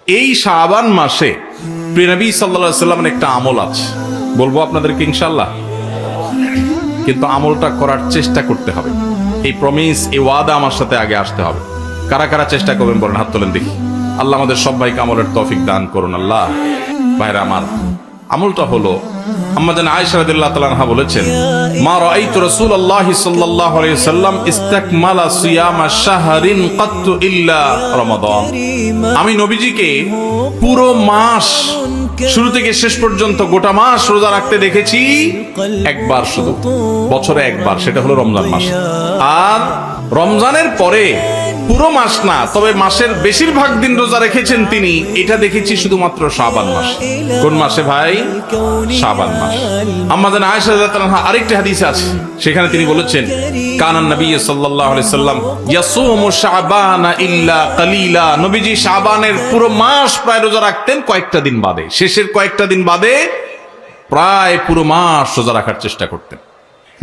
এই শাবান মাসে প্রিয় নবী সাল্লাল্লাহু আলাইহি সাল্লামের একটা আমল আছে, বলবো আপনাদেরকে ইনশাআল্লাহ, কিন্তু আমলটা করার চেষ্টা করতে হবে। এই প্রমিস, এই ওয়াদা আমার সাথে আগে আসতে হবে। কারা কারা চেষ্টা করবেন বলেন, হাত তোলেন দেখি। আল্লাহ আমাদের সবাইকে আমলের তৌফিক দান করুন। আল্লাহ। ভাইরা আমার, আমলটা হলো, আম্মা জান আয়েশা রাদিয়াল্লাহু তাআলা আনহা বলেছেন, মা রাআইতু রাসূলুল্লাহি সাল্লাল্লাহু আলাইহি ওয়াসাল্লাম ইসতাকমালা সিয়ামা শাহরিন কাত্তু ইল্লা রমাদান। আমি নবীজিকে পুরো মাস শুরু থেকে শেষ পর্যন্ত গোটা মাস রোজা রাখতে দেখেছি একবার, শুধু বছরে একবার, সেটা হলো রমজান মাস। আর রমজানের পরে পুরো মাস না, তবে মাসের বেশিরভাগ দিন রোজা রেখেছেন তিনি, এটা দেখেছি শুধুমাত্র শাবান মাস। কোন মাসে ভাই? শাবান মাস। আম্মা জান আয়েশা রাদিয়াল্লাহু আনহা আরেকটি হাদিসে আছে, সেখানে তিনি বলেছেন, কানান নবী সাল্লাল্লাহু আলাইহি সাল্লাম ইয়াসুমু শাবানা ইল্লা কালিলা। নবীজি শাবানের পুরো মাস প্রায় রোজা রাখতেন, কয়েকটা দিন বাদে, শেষের কয়েকটা দিন বাদে প্রায় পুরো মাস রোজা রাখার চেষ্টা করতেন।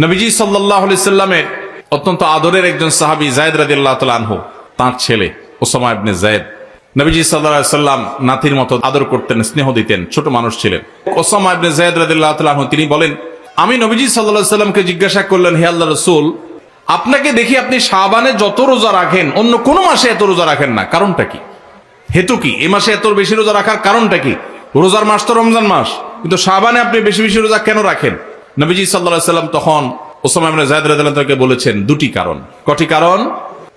নবীজি সাল্লাল্লাহু আলাইহি সাল্লামের অত্যন্ত আদরের একজন সাহাবী যায়েদ রাদিয়াল্লাহু তাআলা আনহু, তার ছেলে ওসামা ইবনে যায়েদ, নবীজি সাল্লাল্লাহু আলাইহি সাল্লাম নাতির মতো আদর করতেন, স্নেহ দিতেন, ছোট মানুষ ছিলেন। ওসামা ইবনে যায়েদ রাদিয়াল্লাহু তাআলা আনহু তিনি বলেন, আমি নবীজি সাল্লাল্লাহু আলাইহি সাল্লামকে জিজ্ঞাসা করলেন, হে আল্লাহর রাসূল, আপনাকে দেখি আপনি শাবানে যত রোজা রাখেন অন্য কোন মাসে এত রোজা রাখেন না, কারণটা কি? হেতু কি? এই মাসে এত বেশি রোজা রাখার কারণটা কি? রোজার মাস তো রমজান মাস, কিন্তু শাবানে আপনি বেশি বেশি রোজা কেন রাখেন? নবীজি সাল্লাল্লাহু আলাইহি সাল্লাম তখন ওসামা ইবনে যায়েদ রাদিয়াল্লাহু তাআলাকে বলেছেন দুটি কারণ। কটি কারণ?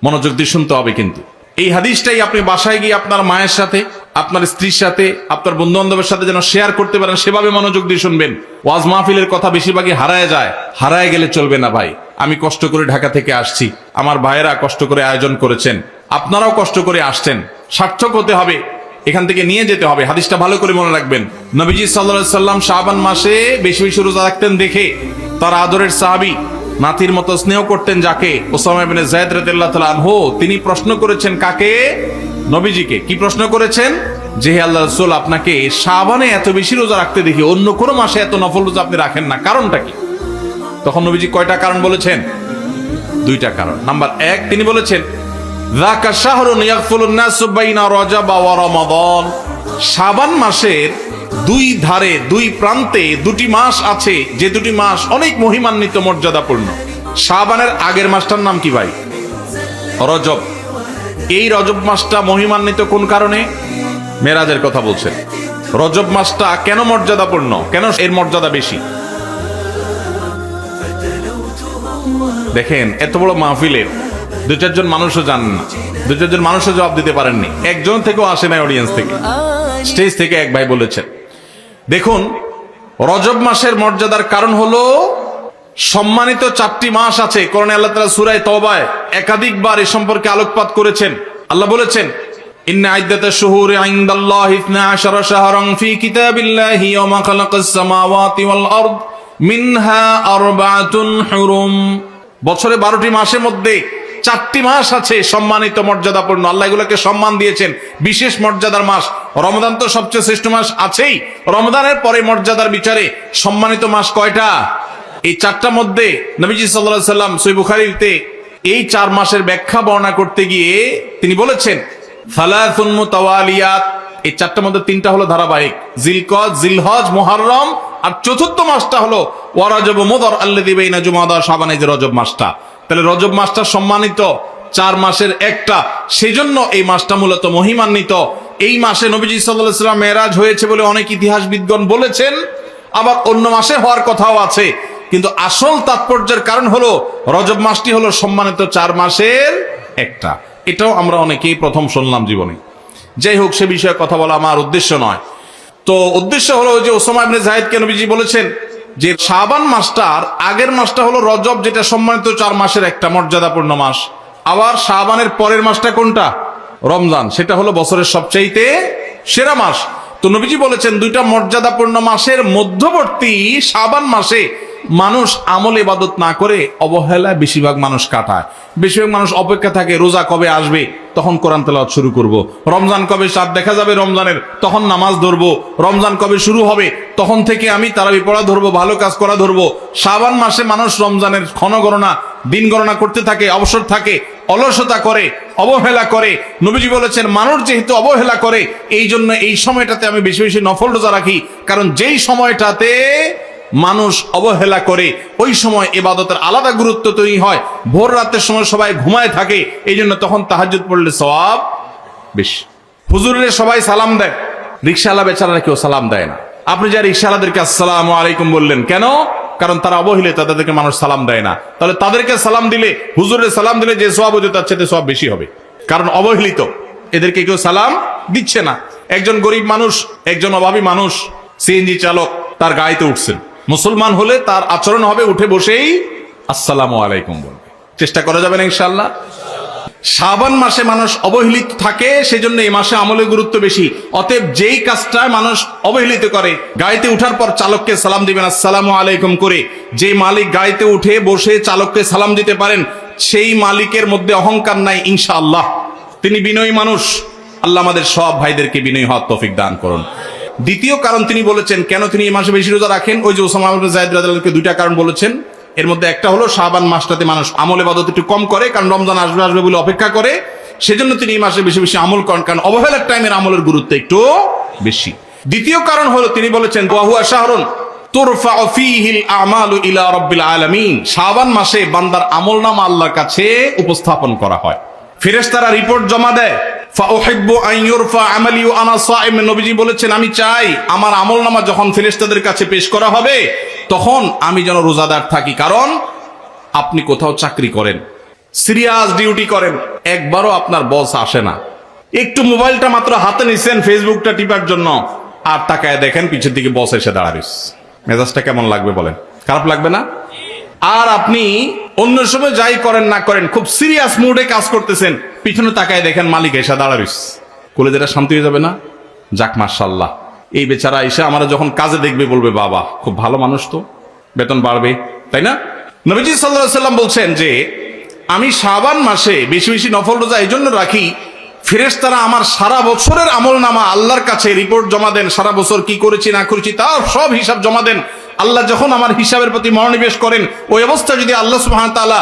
মনোযোগ দিয়ে শুনতে হবে কিন্তু। এই হাদিসটাই আপনি বাসায় গিয়ে আপনার মায়ের সাথে, আপনার স্ত্রীর সাথে, আপনার বন্ধু বান্ধবের সাথে যেন শেয়ার করতে পারেন, সেভাবে মনোযোগ দিয়ে শুনবেন। ওয়াজ মাহফিলের কথা বেশিরভাগই হারায় যায়, হারায় গেলে চলবে না ভাই। আমি কষ্ট করে ঢাকা থেকে আসছি, আমার ভাইয়েরা কষ্ট করে আয়োজন করেছেন, আপনারাও কষ্ট করে আসছেন, সার্থক হতে হবে, এখান থেকে নিয়ে যেতে হবে। হাদিসটা ভালো করে মনে রাখবেন। নবীজি সাল্লাল্লাহু আলাইহি সাল্লাম শাবান মাসে বেশি বেশি রোজা রাখতেন দেখে তার আদরের সাহাবী, নাতির মতো স্নেহ করতেন যাকে, ওসামা ইবনে যায়েদ রাদিয়াল্লাহু তাআলা আনহু, তিনি প্রশ্ন করেছেন কাকে? নবীজিকে। কি প্রশ্ন করেছেন? যে হে আল্লাহর রাসূল, আপনাকে শাবানে এত বেশি রোজা রাখতে দেখি, অন্য কোন মাসে এত নফল রোজা আপনি রাখেন না, কারণটা কি? তখন নবীজি কয়টা কারণ বলেছেন? দুইটা কারণ। নাম্বার 1, তিনি বলেছেন, যাকা শাহরুন ইয়াগফুলুন নাসু বাইনা রজব ওয়া রমাদান। শাবান মাসের দুই ধারে, দুই প্রান্তে দুটি মাস আছে, যে দুটি মাস অনেক মহিমান্বিত, মর্যাদাপূর্ণ। শাবানের আগের মাসটার নাম কি ভাই? রজব। এই রজব মাসটা মহিমান্বিত কোন কারণে? মেরাজের কথা বলছেন। রজব মাসটা কেন মর্যাদাপূর্ণ, কেন এর মর্যাদা বেশি? দেখেন, এত বড় মাহফিলের দু চারজন মানুষও জানেন না, দু চারজন মানুষও জবাব দিতে পারেননি, একজন থেকেও আসে নাই অডিয়েন্স থেকে, স্টেজ থেকে এক ভাই বলেছেন। দেখুন, রজব মাসের মর্যাদার কারণ হলো সম্মানিত 4টি মাস আছে। কোরআনে আল্লাহ তাআলা সূরা তাওবায় একাধিকবার এ সম্পর্কে আলোকপাত করেছেন। আল্লাহ বলেছেন, ইন্না ইদ্দাতাশ শুহুরি ইনদাল্লাহি 12 শাহরান ফি কিতাবিল্লাহি ওয়া খালাকাস সামাওয়াতি ওয়াল আরদ মিনহা আরবাআতুন হুরুম। বছরে 12টি মাসের মধ্যে 4টি মাস আছে সম্মানিত, মর্যাদাপূর্ণ। আল্লাহ এগুলোকে সম্মান দিয়েছেন, বিশেষ মর্যাদার মাস। রমজান তো সবচেয়ে শ্রেষ্ঠ মাস আছেই, রমজানের পরে মর্যাদার বিচারে সম্মানিত মাস কয়টা? এই 4টার মধ্যে নবীজি সাল্লাল্লাহু আলাইহি সাল্লাম সহিহ বুখারীতে এই 4 মাসের ব্যাখ্যা বর্ণনা করতে গিয়ে তিনি বলেছেন, সালাসুন মুতাওয়ালিয়াত। এই 4টার মধ্যে 3টা হলো ধারাবাহিক, জিলকদ, জিলহজ, মুহররম, আর চতুর্থ মাসটা হলো ওয়া রজব মুদর আল্লাযী বাইনা জুমাদা শাবান, এই যে রজব মাসটা। তাহলে রজব মাসটা সম্মানিত 4 মাসের একটা, সেজন্য এই মাসটা মূলত মহিমান্বিত। এই মাসে নবীজি সাল্লাল্লাহু আলাইহি সাল্লাম মেরাজ হয়েছে বলে অনেক ইতিহাসবিদগণ বলেছেন, আবার অন্য মাসে হওয়ার কথাও আছে, কিন্তু আসল তাৎপর্যের কারণ হলো রজব মাসটি হলো সম্মানিত 4 মাসের একটা। এটাও আমরা অনেকেই প্রথম শুনলাম জীবনে। যাই হোক, সে বিষয়ে কথা বলা আমার উদ্দেশ্য নয়। তো উদ্দেশ্য হলো যে ওসামা ইবনে যায়েদকে নবীজি বলেছেন যে শাবান মাসটার আগের মাসটা হলো রজব, যেটা সম্মানিত 4 মাসের একটা, মর্যাদাপূর্ণ মাস। আবার শাবানের পরের মাসটা কোনটা? রমজান, সেটা হলো বছরের সবচাইতে সেরা মাস। তো নবীজি বলেছেন, দুইটা মর্যাদাপূর্ণ মাসের মধ্যবর্তী শাবান মাসে মানুষ আমল ইবাদত না করে অবহেলায় বেশিরভাগ মানুষ কাটায়। বেশিরভাগ মানুষ অপেক্ষা থাকে রোজা কবে আসবে, তখন কোরআন তেলাওয়াত শুরু করব। রমজান কবে চাঁদ দেখা যাবে রমজানের, তখন নামাজ ধরবো। রমজান কবে শুরু হবে, তখন থেকে আমি তারাবি পড়া ধরবো, ভালো কাজ করা ধরবো। শাবান মাসে মানুষ রমজানের ক্ষণগণনা দিন গণনা করতে থাকে, অবসর থাকে, অলসতা করে, অবহেলা করে। নবীজি বলেছেন মানুষ যেহেতু অবহেলা করে, এই জন্য এই সময়টাতে আমি বেশি বেশি নফল রোজা রাখি, কারণ যেই সময়টাতে মানুষ অবহেলা করে ওই সময় ইবাদতের আলাদা গুরুত্ব তৈরি হয়। ভোর রাতের সময় সবাই ঘুমায় থাকে, এই জন্য তখন তাহাজ্জুদ পড়লে সওয়াব বেশি। হুজুরের সবাই সালাম দেয়, রিকশাওয়ালা বেচারারা কেউ সালাম দেয় না। আপনি যা রিকশাওয়ালাদেরকে আসসালামু আলাইকুম বললেন কেন? কারণ তারা অবহেলিত, তাদেরকে মানুষ সালাম দেয় না। তাহলে তাদেরকে সালাম দিলে, হুজুরের সালাম দিলে যে সওয়াব হতো তার চেয়ে সওয়াব বেশি হবে, কারণ অবহেলিত, এদেরকে কেউ সালাম দিচ্ছে না। একজন গরিব মানুষ, একজন অভাবী মানুষ, সিএনজি চালক, তার গাড়িতে উঠছেন। মুসলমান হলে তার আচরণ হবে উঠে বসেই আসসালামু আলাইকুম বলবে। চেষ্টা করা যাবে না ইনশাআল্লাহ? শাবান মাসে মানুষ অবহেলিত থাকে, সেজন্য এই মাসে আমলের গুরুত্ব বেশি। অতএব যেই কাজটা মানুষ অবহেলিত করে, গাড়িতে উঠার পর চালককে সালাম দিবেন আসসালামু আলাইকুম করে। যে মালিক গাড়িতে উঠে বসে চালককে সালাম দিতে পারেন, সেই মালিকের মধ্যে অহংকার নাই ইনশাআল্লাহ, তিনি বিনয়ী মানুষ। আল্লাহ আমাদের সব ভাইদেরকে বিনয়ী হওয়ার তৌফিক দান করুন। দ্বিতীয় কারণ তিনি বলেছেন কেন তিনি এই মাসে বেশি রোজা রাখেন, ওই যে ওসামা ইবনে যায়েদ রাদিয়াল্লাহু আনহুকে দুইটা কারণ বলেছেন। এর মধ্যে একটা হলো শাবান মাসটাতে মানুষ আমল ইবাদত একটু কম করে, কারণ রমজান আসবে আসবে বলে অপেক্ষা করে, সেজন্য তিনি এই মাসে বেশি বেশি আমল করেন, কারণ অবহেলার টাইমের আমলের গুরুত্ব একটু বেশি। দ্বিতীয় কারণ হলো তিনি বলেছেন ওয়া হুয়া শাহরুন তুরফাউ ফীহিল আমালু ইলা রাব্বিল আলামিন, শাবান মাসে বান্দার আমলনামা আল্লাহর কাছে উপস্থাপন করা হয়, ফেরেশতারা রিপোর্ট জমা দেয়। ফাউহিব্বু আন ইউরফা আমালি ওয়া আনা সাইম, নবীজি বলেছেন আমি চাই আমার আমলনামা যখন ফেরেশতাদের কাছে পেশ করা হবে তখন আমি যেন রোজাদার থাকি। কারণ আপনি কোথাও চাকরি করেন, সিরিয়াস ডিউটি করেন, একবারও আপনার বস আসে না, একটু মোবাইলটা মাত্র হাতে নিছেন ফেসবুকটা টিপার জন্য, আর তাকায় দেখেন পিছের দিকে বস এসে দাঁড়াবে, মেজাজটা কেমন লাগবে বলেন? খারাপ লাগবে না? আর আপনি অন্য সময় যাই করেন না করেন খুব সিরিয়াস মুডে কাজ করতেছেন, পিছনে তাকায় দেখেন মালিক এসে দাঁড়াবে, কলেজেটা শান্তি হয়ে যাবে না? যাক মাশাআল্লাহ, এই বেচারা এসে আমরা যখন কাজে দেখবে বলবে বাবা খুব ভালো মানুষ, তো বেতন বাড়বে, তাই না? নবীজি সাল্লাল্লাহু আলাইহি সাল্লাম বলছেন যে আমি শাবান মাসে বেশি বেশি নফল রোজা এই জন্য রাখি, ফেরেশতারা আমার সারা বছরের আমলনামা আল্লাহর কাছে রিপোর্ট জমা দেন, সারা বছর কি করেছি না করেছি তার সব হিসাব জমা দেন। আল্লাহ যখন আমার হিসাবের প্রতি মনোনিবেশ করেন, ওই অবস্থা যদি আল্লাহ সুবহানাহু ওয়া তাআলা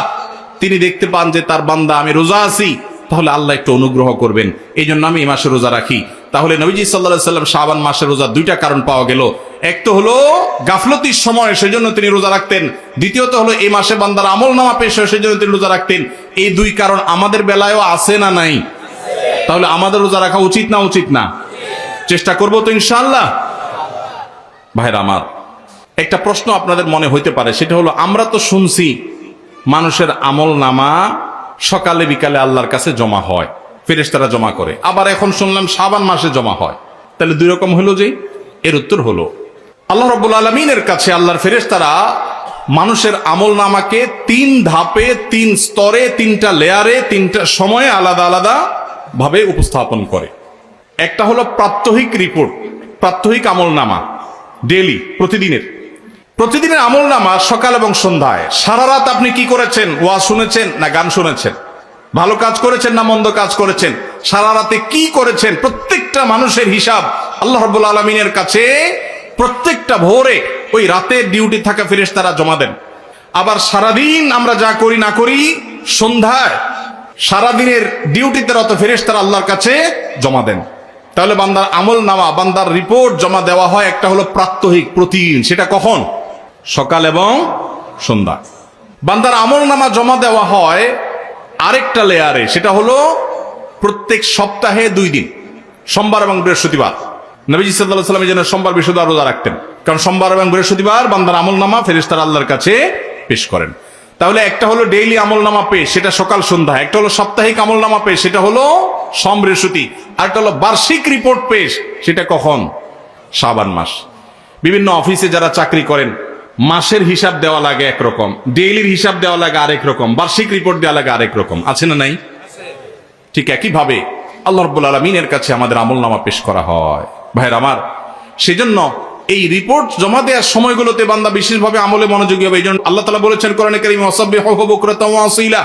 তিনি দেখতে পান যে তার বান্দা আমি রোজা আছি, তাহলে আল্লাহ একটু অনুগ্রহ করবেন। এই জন্য আমি এই মাসে রোজা রাখি। তাহলে নবীজি সাল্লাল্লাহু আলাইহি সাল্লাম শাবান মাসে রোজা দুইটা কারণ পাওয়া গেল। এক তো হলো গাফলতির সময় সেজন্য তিনি রোজা রাখতেন, দ্বিতীয়ত হলো এই মাসে বান্দার আমলনামা পেশ হয় সেজন্য তিনি রোজা রাখতেন। এই দুই কারণ আমাদের বেলায়ও আছে না নাই? তাহলে আমাদের রোজা রাখা উচিত না উচিত না? চেষ্টা করবো তো ইনশাআল্লাহ। ভাইরা আমার, একটা প্রশ্ন আপনাদের মনে হইতে পারে, সেটা হলো আমরা তো শুনছি মানুষের আমলনামা সকালে বিকালে আল্লাহর কাছে জমা হয়, ফেরেশতারা জমা করে, আবার এখন শুনলাম শাবান মাসে জমা হয়, তাহলে দুই রকম হলো যে? এর উত্তর হলো আল্লাহ রাব্বুল আলামিনের কাছে আল্লাহর ফেরেশতারা মানুষের আমলনামাকে তিন ধাপে, তিন স্তরে, তিনটা লেয়ারে, তিনটা সময়ে আলাদা আলাদা ভাবে উপস্থাপন করে। একটা হলো প্রাত্যহিক রিপোর্ট, প্রাত্যহিক আমলনামা, ডেইলি, প্রতিদিনের আমলনামা সকাল এবং সন্ধ্যায়। সারা রাত আপনি কি করেছেন? ওয়াজ শুনেছেন না গান শুনেছেন? ভালো কাজ করেছেন না মন্দ কাজ করেছেন? সারা রাতে কি করেছেন? প্রত্যেকটা মানুষের হিসাব আল্লাহ রাব্বুল আলামিনের কাছে প্রত্যেকটা ভোরে ওই রাতের ডিউটি থাকা ফেরেশতারা জমা দেন। আবার সারাদিন আমরা যা করি না করি সন্ধ্যায় সারাদিনের ডিউটিতে রত ফেরেশতারা আল্লাহর কাছে জমা দেন। তাহলে বান্দার আমলনামা, বান্দার রিপোর্ট জমা দেওয়া হয় একটা হলো প্রাত্যহিক, প্রতিদিন। সেটা কখন? সকাল এবং সন্ধ্যা। বান্দার আমলনামা জমা দেওয়া হয় আরেকটা লেয়ারে, সেটা হলো প্রত্যেক সপ্তাহে 2 দিন, সোমবার এবং বৃহস্পতিবার। নবীজি সাল্লাল্লাহু আলাইহি ওয়াসাল্লাম যেন সোমবার বৃহস্পতিবার রোজা রাখতেন, কারণ সোমবার এবং বৃহস্পতিবার বান্দার আমলনামা ফেরেশতারা আল্লাহর কাছে পেশ করেন। তাহলে একটা হলো ডেইলি আমলনামা পেশ, সেটা সকাল সন্ধ্যা। একটা হলো সাপ্তাহিক আমলনামা পেশ, সেটা হলো সোম বৃহস্পতি। আর একটা হলো বার্ষিক রিপোর্ট পেশ, সেটা কখন? শাবান মাস। বিভিন্ন অফিসে যারা চাকরি করেন মাসের হিসাব দেওয়া লাগে একরকম, ডেইলির হিসাব দেওয়া লাগে আরেক রকম, বার্ষিক রিপোর্ট দেওয়া লাগে আরেক রকম, আছে না নাই? ঠিক একইভাবে আল্লাহ রাব্বুল আলামিনের কাছে আমাদের আমলনামা পেশ করা হয়। ভাইরা আমার, সেজন্য এই রিপোর্ট জমা দেওয়ার সময়গুলোতে বান্দা বিশেষভাবে আমলে মনোযোগী হবে। এই জন্য আল্লাহ তাআলা বলেছেন কোরআনে কারীমে ওয়াসাব্বিহুহু বুকরাতাও ওয়া আসীলা,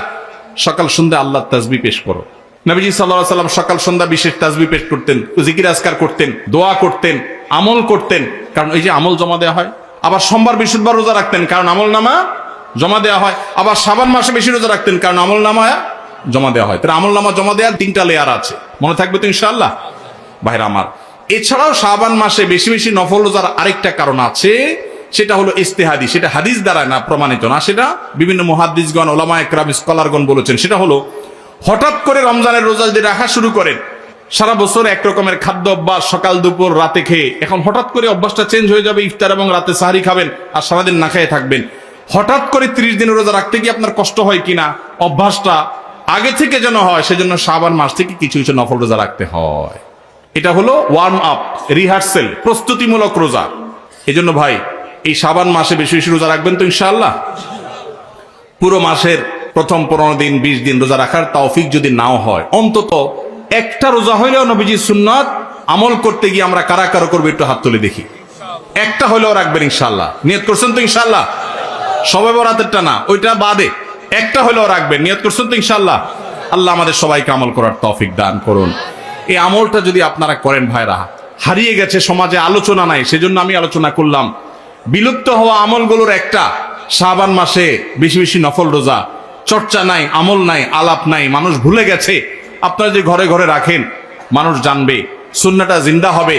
সকাল সন্ধ্যা আল্লাহর তাসবিহ পেশ করো। নবীজি সাল্লাল্লাহু আলাইহি ওয়াসাল্লাম সকাল সন্ধ্যা বিশেষ তাসবিহ পেশ করতেন, জিকির আজকার করতেন, দোয়া করতেন, আমল করতেন, কারণ এই যে আমল জমা দেওয়া হয়। আবার সোমবার বৃহস্পতিবার রোজা রাখতেন, কারণ আমলনামা জমা দেওয়া হয়। আবার শাবান মাসে বেশি রোজা রাখতেন, কারণ আমল নামা জমা দেওয়া হয়। তাহলে আমল নামা জমা দেওয়ার 3টা লেয়ার আছে, মনে থাকবে তো ইনশাআল্লাহ ভাইরা আমার। এছাড়াও শাবান মাসে বেশি বেশি নফল রোজার আরেকটা কারণ আছে, সেটা হলো ইস্তেহাদি। সেটা হাদিস দ্বারা না প্রমাণিত না, সেটা বিভিন্ন মুহাদ্দিসগণ, ওলামা একরাম, স্কলারগণ বলেছেন। সেটা হলো হঠাৎ করে রমজানের রোজা যদি রাখা শুরু করেন, সারা বছর এক রকমের খাদ্য অভ্যাস, সকাল দুপুর রাতে খেয়ে, এখন হঠাৎ করে অভ্যাসটা চেঞ্জ হয়ে যাবে, ইফতার এবং রাতে সাহারি খাবেন আর সারাদিন না খেয়ে থাকবেন। হঠাৎ করে 30 দিনের রোজা রাখতে গিয়ে আপনার কষ্ট হয় কিনা, অভ্যাসটা আগে থেকে যেন হয়, সেজন্য শাবান মাস থেকে কিছু কিছু নফল রোজা রাখতে হয়। এটা হলো ওয়ার্ম আপ, রিহার্সেল, প্রস্তুতিমূলক রোজা। এই জন্য ভাই এই শাবান মাসে বেশি বেশি রোজা রাখবেন তো ইনশাআল্লাহ। পুরো মাসের প্রথম 15 দিন 20 দিন রোজা রাখার তৌফিক যদি নাও হয়, অন্তত একটা রোজা হইলেও নবীজির সুন্নাত আমল করতে গিয়ে আমরা কারা কারা করবো একটু হাত তুলে দেখি। একটা হইলেও রাখবেন ইনশাআল্লাহ, নিয়ত করছেন তো ইনশাআল্লাহ। সবে বরাতেরটা না, ওইটা বাদে একটা হইলেও রাখবেন, নিয়ত করছেন তো ইনশাআল্লাহ। আল্লাহ আমাদের সবাইকে আমল করার তৌফিক দান করুন। এই আমলটা যদি আপনারা করেন ভাইরা, হারিয়ে গেছে, সমাজে আলোচনা নাই, সেজন্য আমি আলোচনা করলাম। বিলুপ্ত হওয়া আমলগুলোর একটা শাবান মাসে বেশি বেশি নফল রোজা। চর্চা নাই, আমল নাই, আলাপ নাই, মানুষ ভুলে গেছে। আপনারা যে ঘরে ঘরে রাখেন, মানুষ জানবে, সুন্নাহটা জিন্দা হবে,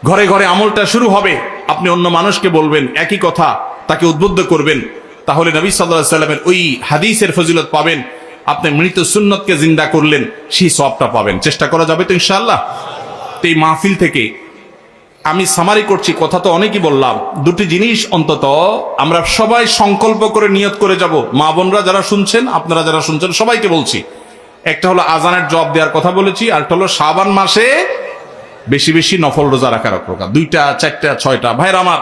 ঘরে ঘরে আমলটা শুরু হবে। আপনি অন্য মানুষকে বলবেন একই কথা, তাকে উদ্বুদ্ধ করবেন, তাহলে নবী সাল্লাল্লাহু আলাইহি সাল্লামের ওই হাদিসের ফজিলত পাবেন। আপনি মৃত সুন্নতকে জিন্দা করলেন, সেই সওয়াবটা পাবেন। চেষ্টা করা যাবে তো ইনশাআল্লাহ। তো এই মাহফিল থেকে আমি সামারি করছি, কথা তো অনেকই বললাম। দুটি জিনিস অন্তত আমরা সবাই সংকল্প করে নিয়ত করে যাব। মা বোনরা যারা শুনছেন, আপনারা যারা শুনছেন, সবাইকে বলছি, একটা হলো আজানের জবাব দেওয়ার কথা বলেছি, আর একটা হলো শাবান মাসে বেশি বেশি নফল রোজা রাখার প্রকার। 2টা 4টা 6টা ভাইরা আমার,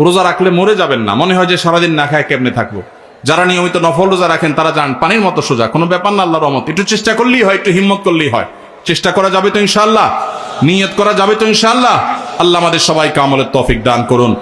রোজা রাখলে মরে যাবেন না, মনে হয় যে সারাদিন না খায় কেমনে থাকবো। যারা নিয়মিত নফল রোজা রাখেন তারা জান পানির মতো সোজা, কোনো ব্যাপার না, আল্লাহর রহমত। একটু চেষ্টা করলেই হয়, একটু হিম্মত করলেই হয়। চেষ্টা করা যাবে তো ইনশাআল্লাহ, নিয়ত করা যাবে তো ইনশাআল্লাহ। আল্লাহ আমাদের সবাইকে আমলের তৌফিক দান করুন।